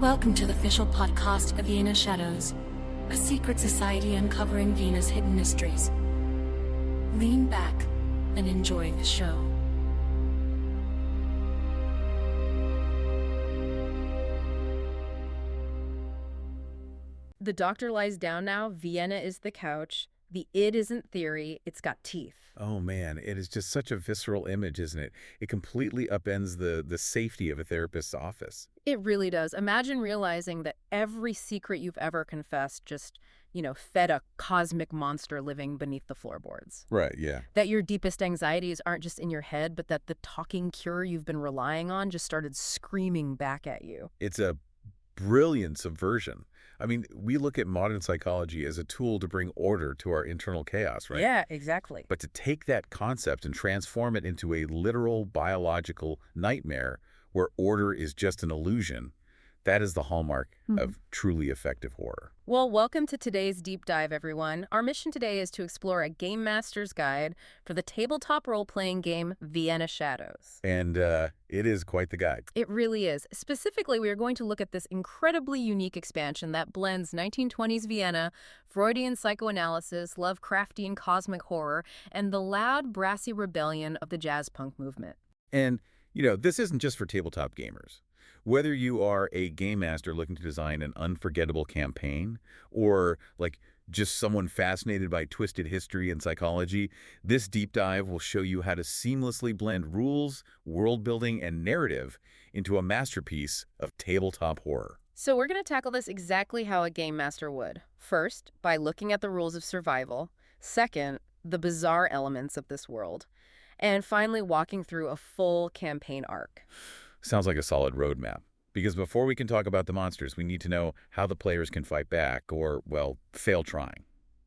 Welcome to the official podcast of Vienna Shadows, a secret society uncovering Vienna's hidden mysteries. Lean back and enjoy the show. The doctor lies down now. Vienna is the couch. The id isn't theory. It's got teeth. Oh man, it is just such a visceral image, isn't it? It completely upends the safety of a therapist's office. It really does. Imagine realizing that every secret you've ever confessed just, fed a cosmic monster living beneath the floorboards. Right, yeah. That your deepest anxieties aren't just in your head, but that the talking cure you've been relying on just started screaming back at you. It's a brilliant subversion. I mean, we look at modern psychology as a tool to bring order to our internal chaos, right? Yeah, exactly. But to take that concept and transform it into a literal biological nightmare where order is just an illusion, that is the hallmark of truly effective horror. Well, welcome to today's deep dive, everyone. Our mission today is to explore a game master's guide for the tabletop role-playing game Vienna Shadows. And it is quite the guide. It really is. Specifically, we are going to look at this incredibly unique expansion that blends 1920s Vienna, Freudian psychoanalysis, Lovecraftian cosmic horror, and the loud, brassy rebellion of the jazz punk movement. And, this isn't just for tabletop gamers. Whether you are a game master looking to design an unforgettable campaign or just someone fascinated by twisted history and psychology, this deep dive will show you how to seamlessly blend rules, world building, and narrative into a masterpiece of tabletop horror. So we're going to tackle this exactly how a game master would. First, by looking at the rules of survival. Second, the bizarre elements of this world. And finally, walking through a full campaign arc. Sounds like a solid roadmap. Because before we can talk about the monsters, we need to know how the players can fight back or, fail trying.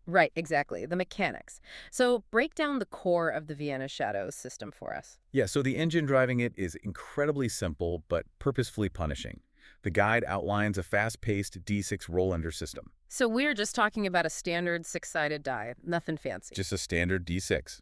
Right, exactly. The mechanics. So break down the core of the Vienna Shadows system for us. Yeah, so the engine driving it is incredibly simple but purposefully punishing. The guide outlines a fast-paced D6 roll-under system. So we're just talking about a standard six-sided die, nothing fancy. Just a standard D6.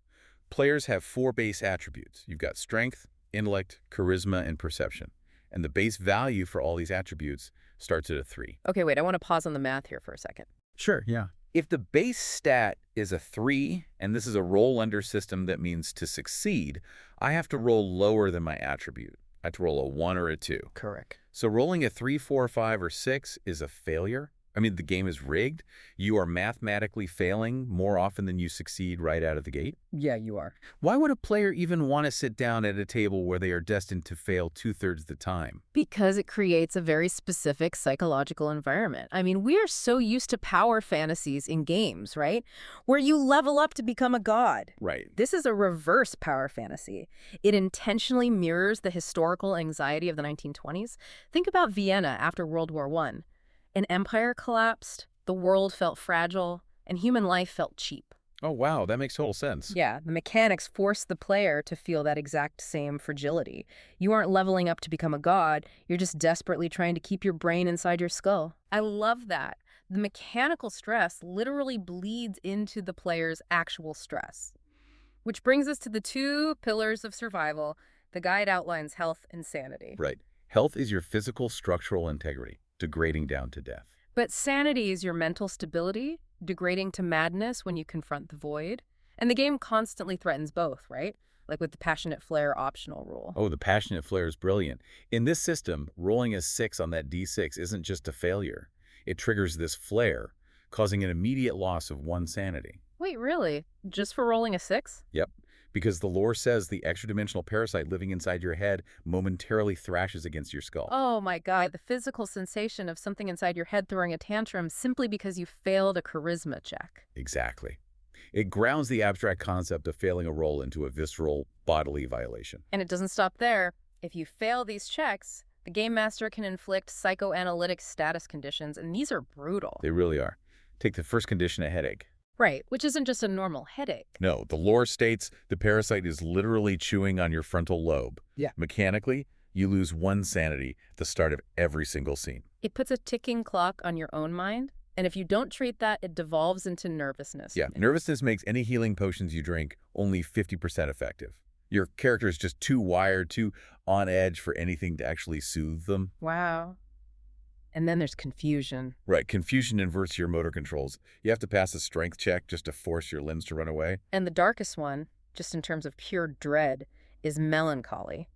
Players have 4 base attributes. You've got strength, intellect, charisma, and perception. And the base value for all these attributes starts at a 3. Okay, wait, I want to pause on the math here for a second. Sure, yeah. If the base stat is a 3, and this is a roll-under system that means to succeed, I have to roll lower than my attribute. I have to roll a 1 or a 2. Correct. So rolling a 3, 4, 5, or 6 is a failure. I mean, the game is rigged. You are mathematically failing more often than you succeed right out of the gate. Yeah, you are. Why would a player even want to sit down at a table where they are destined to fail 2/3 the time? Because it creates a very specific psychological environment. I mean, we are so used to power fantasies in games, right? Where you level up to become a god. Right. This is a reverse power fantasy. It intentionally mirrors the historical anxiety of the 1920s. Think about Vienna after World War I. An empire collapsed, the world felt fragile, and human life felt cheap. Oh, wow. That makes total sense. Yeah, the mechanics force the player to feel that exact same fragility. You aren't leveling up to become a god, you're just desperately trying to keep your brain inside your skull. I love that. The mechanical stress literally bleeds into the player's actual stress. Which brings us to the 2 pillars of survival. The guide outlines health and sanity. Right. Health is your physical structural integrity, degrading down to death. But sanity is your mental stability, degrading to madness when you confront the void. And the game constantly threatens both, right? Like with the passionate flare optional rule. Oh, the passionate flare is brilliant. In this system, rolling a 6 on that D6 isn't just a failure. It triggers this flare, causing an immediate loss of 1 sanity. Wait, really? Just for rolling a 6? Yep. Because the lore says the extra-dimensional parasite living inside your head momentarily thrashes against your skull. Oh my god, the physical sensation of something inside your head throwing a tantrum simply because you failed a charisma check. Exactly. It grounds the abstract concept of failing a roll into a visceral bodily violation. And it doesn't stop there. If you fail these checks, the game master can inflict psychoanalytic status conditions, and these are brutal. They really are. Take the first condition, a headache. Right, which isn't just a normal headache. No, the lore states the parasite is literally chewing on your frontal lobe. Yeah. Mechanically, you lose 1 sanity at the start of every single scene. It puts a ticking clock on your own mind, and if you don't treat that, it devolves into nervousness. Yeah, nervousness makes any healing potions you drink only 50% effective. Your character is just too wired, too on edge for anything to actually soothe them. Wow. And then there's confusion. Right, confusion inverts your motor controls. You have to pass a strength check just to force your limbs to run away. And the darkest one, just in terms of pure dread, is melancholy.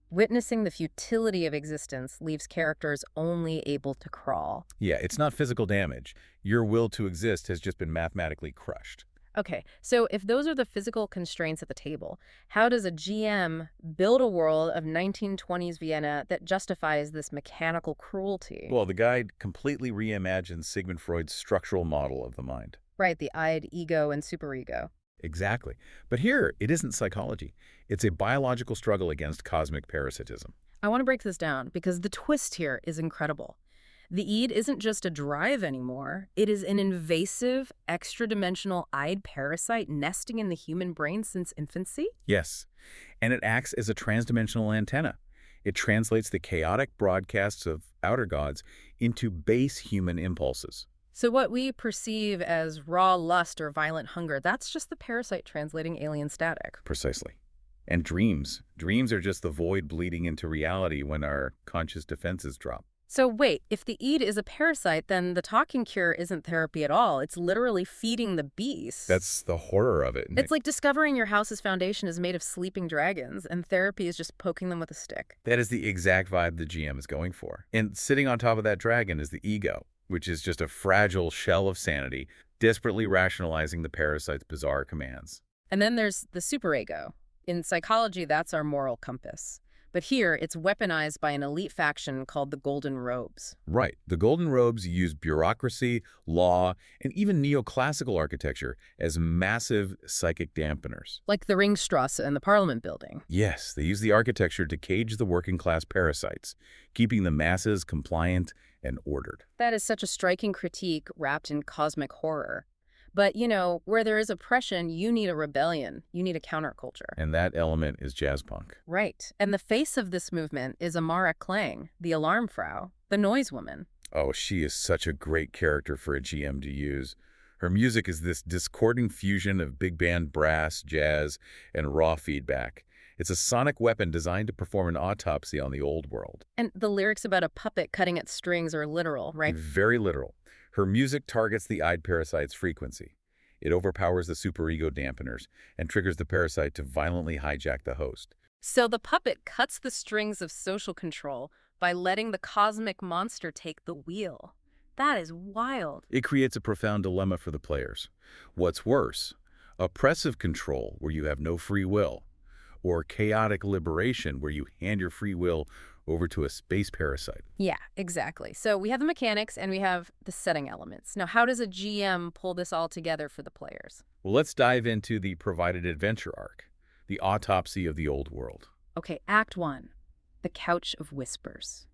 Witnessing the futility of existence leaves characters only able to crawl. Yeah, it's not physical damage. Your will to exist has just been mathematically crushed. Okay, so if those are the physical constraints at the table, how does a GM build a world of 1920s Vienna that justifies this mechanical cruelty? Well, the guide completely reimagines Sigmund Freud's structural model of the mind. Right, the id, ego, and superego. Exactly. But here, it isn't psychology. It's a biological struggle against cosmic parasitism. I want to break this down because the twist here is incredible. The id isn't just a drive anymore. It is an invasive, extra-dimensional id parasite nesting in the human brain since infancy? Yes, and it acts as a transdimensional antenna. It translates the chaotic broadcasts of outer gods into base human impulses. So what we perceive as raw lust or violent hunger, that's just the parasite translating alien static. Precisely. And dreams. Dreams are just the void bleeding into reality when our conscious defenses drop. So wait, if the id is a parasite, then the talking cure isn't therapy at all. It's literally feeding the beast. That's the horror of it. It's like discovering your house's foundation is made of sleeping dragons, and therapy is just poking them with a stick. That is the exact vibe the GM is going for. And sitting on top of that dragon is the ego, which is just a fragile shell of sanity, desperately rationalizing the parasite's bizarre commands. And then there's the superego. In psychology, that's our moral compass. But here, it's weaponized by an elite faction called the Golden Robes. Right. The Golden Robes use bureaucracy, law, and even neoclassical architecture as massive psychic dampeners. Like the Ringstrasse and the Parliament building. Yes, they use the architecture to cage the working-class parasites, keeping the masses compliant and ordered. That is such a striking critique wrapped in cosmic horror. But, you know, where there is oppression, you need a rebellion. You need a counterculture. And that element is jazz punk. Right. And the face of this movement is Amara Klang, the alarm frau, the noise woman. Oh, she is such a great character for a GM to use. Her music is this discordant fusion of big band brass, jazz, and raw feedback. It's a sonic weapon designed to perform an autopsy on the old world. And the lyrics about a puppet cutting at strings are literal, right? Very literal. Her music targets the id parasite's frequency. It overpowers the superego dampeners and triggers the parasite to violently hijack the host. So the puppet cuts the strings of social control by letting the cosmic monster take the wheel. That is wild. It creates a profound dilemma for the players. What's worse, oppressive control where you have no free will, or chaotic liberation where you hand your free will over to a space parasite. Yeah, exactly. So we have the mechanics and we have the setting elements. Now, how does a GM pull this all together for the players? Well, let's dive into the provided adventure arc, the autopsy of the old world. Okay, Act 1, the Couch of Whispers.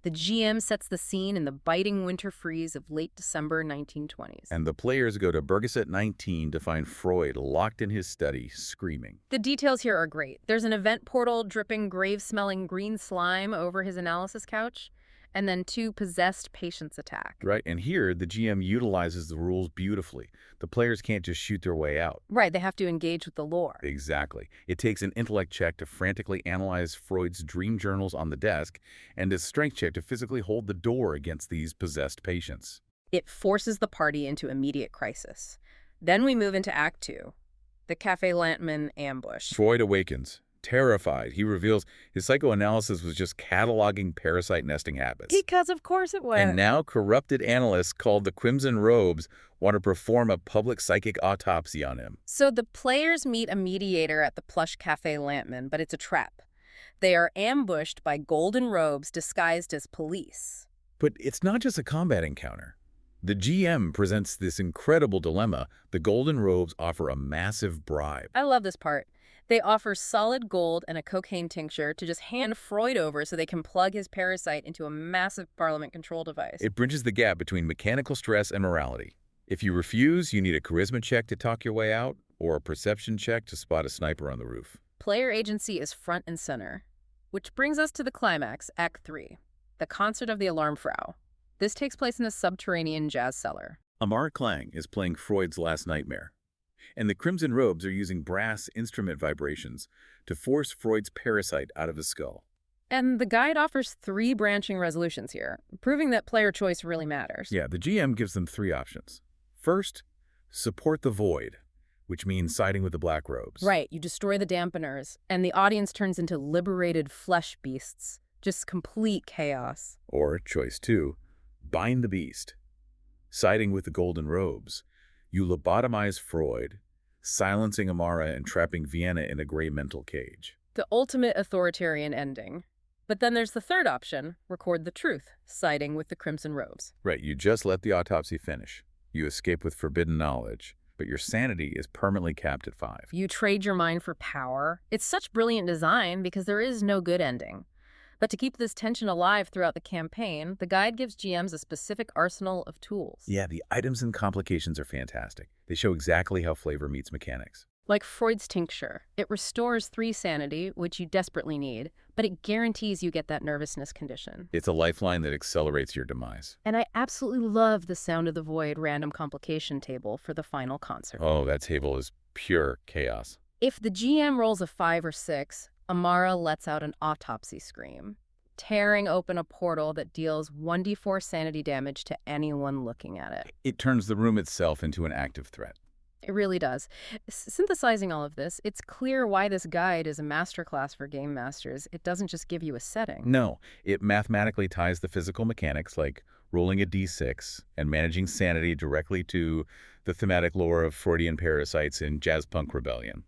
The GM sets the scene in the biting winter freeze of late December 1920s. And the players go to Berggasse 19 to find Freud locked in his study, screaming. The details here are great. There's an event portal dripping grave-smelling green slime over his analysis couch, and then 2 possessed patients attack. Right, and here the GM utilizes the rules beautifully. The players can't just shoot their way out. Right, they have to engage with the lore. Exactly. It takes an intellect check to frantically analyze Freud's dream journals on the desk, and a strength check to physically hold the door against these possessed patients. It forces the party into immediate crisis. Then we move into Act 2, the Café Lantman ambush. Freud awakens. Terrified, he reveals his psychoanalysis was just cataloging parasite nesting habits. Because of course it was. And now corrupted analysts called the Crimson Robes want to perform a public psychic autopsy on him. So the players meet a mediator at the plush Café Lantman, but it's a trap. They are ambushed by golden robes disguised as police. But it's not just a combat encounter. The GM presents this incredible dilemma. The Golden Robes offer a massive bribe. I love this part. They offer solid gold and a cocaine tincture to just hand Freud over so they can plug his parasite into a massive Parliament control device. It bridges the gap between mechanical stress and morality. If you refuse, you need a charisma check to talk your way out, or a perception check to spot a sniper on the roof. Player agency is front and center. Which brings us to the climax, Act 3, the Concert of the Alarm Frau. This takes place in a subterranean jazz cellar. Amara Klang is playing Freud's last nightmare, and the Crimson Robes are using brass instrument vibrations to force Freud's parasite out of his skull. And the guide offers 3 branching resolutions here, proving that player choice really matters. Yeah, the GM gives them 3 options. First, support the void, which means siding with the black robes. Right, you destroy the dampeners, and the audience turns into liberated flesh beasts. Just complete chaos. Or choice 2, bind the beast. Siding with the golden robes, you lobotomize Freud, silencing Amara and trapping Vienna in a gray mental cage. The ultimate authoritarian ending. But then there's the third option, record the truth, siding with the crimson robes. Right, you just let the autopsy finish. You escape with forbidden knowledge, but your sanity is permanently capped at 5. You trade your mind for power. It's such brilliant design because there is no good ending. But to keep this tension alive throughout the campaign, the guide gives GMs a specific arsenal of tools. Yeah, the items and complications are fantastic. They show exactly how flavor meets mechanics. Like Freud's tincture. It restores 3 sanity, which you desperately need, but it guarantees you get that nervousness condition. It's a lifeline that accelerates your demise. And I absolutely love the Sound of the Void random complication table for the final concert. Oh, that table is pure chaos. If the GM rolls a 5 or 6, Amara lets out an autopsy scream, tearing open a portal that deals 1d4 sanity damage to anyone looking at it. It turns the room itself into an active threat. It really does. Synthesizing all of this, it's clear why this guide is a masterclass for game masters. It doesn't just give you a setting. No, it mathematically ties the physical mechanics like rolling a d6 and managing sanity directly to the thematic lore of Freudian parasites in jazz punk rebellion.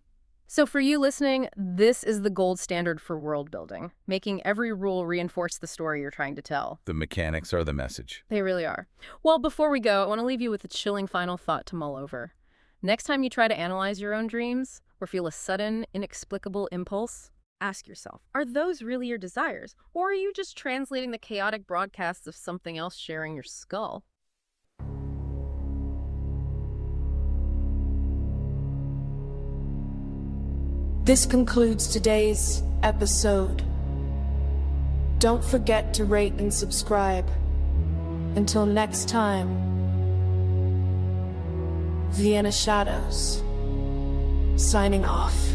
So for you listening, this is the gold standard for world building, making every rule reinforce the story you're trying to tell. The mechanics are the message. They really are. Well, before we go, I want to leave you with a chilling final thought to mull over. Next time you try to analyze your own dreams or feel a sudden, inexplicable impulse, ask yourself, are those really your desires? Or are you just translating the chaotic broadcasts of something else sharing your skull? This concludes today's episode. Don't forget to rate and subscribe. Until next time, Vienna Shadows, signing off.